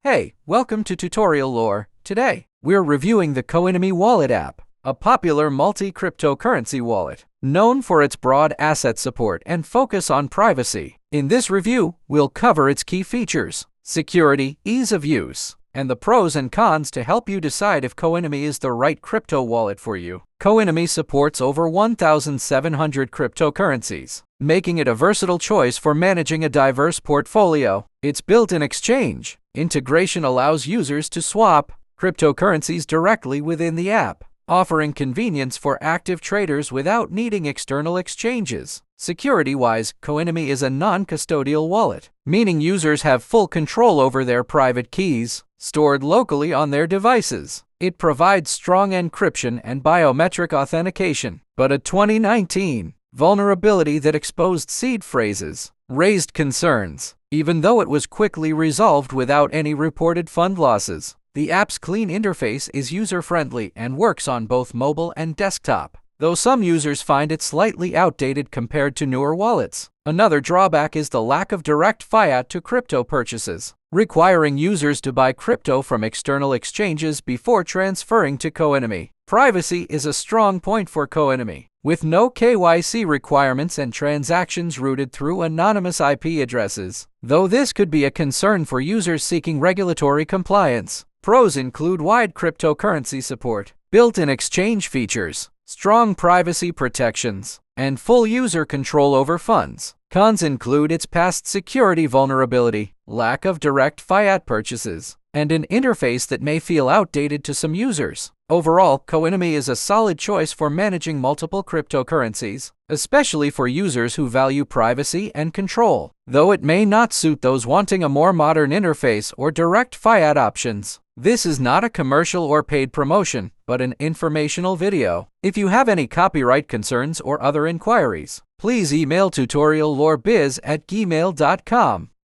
Hey, welcome to Tutorial Lore. Today, we're reviewing the Coinomi wallet app, a popular multi-cryptocurrency wallet, known for its broad asset support and focus on privacy. In this review, we'll cover its key features, security, ease of use, and the pros and cons to help you decide if Coinomi is the right crypto wallet for you. Coinomi supports over 1,700 cryptocurrencies, making it a versatile choice for managing a diverse portfolio. Its built-in exchange integration allows users to swap cryptocurrencies directly within the app, offering convenience for active traders without needing external exchanges. Security-wise, Coinomi is a non-custodial wallet, meaning users have full control over their private keys, stored locally on their devices. It provides strong encryption and biometric authentication, but a 2019 vulnerability that exposed seed phrases raised concerns. Even though it was quickly resolved without any reported fund losses, the app's clean interface is user-friendly and works on both mobile and desktop, though some users find it slightly outdated compared to newer wallets. Another drawback is the lack of direct fiat to crypto purchases, requiring users to buy crypto from external exchanges before transferring to Coinomi. Privacy is a strong point for Coinomi, with no KYC requirements and transactions routed through anonymous IP addresses, though this could be a concern for users seeking regulatory compliance. Pros include wide cryptocurrency support, built-in exchange features, strong privacy protections, and full user control over funds. Cons include its past security vulnerability, lack of direct fiat purchases, and an interface that may feel outdated to some users. Overall, Coinomi is a solid choice for managing multiple cryptocurrencies, especially for users who value privacy and control, though it may not suit those wanting a more modern interface or direct fiat options. This is not a commercial or paid promotion, but an informational video. If you have any copyright concerns or other inquiries, please email tutoriallorebiz@gmail.com.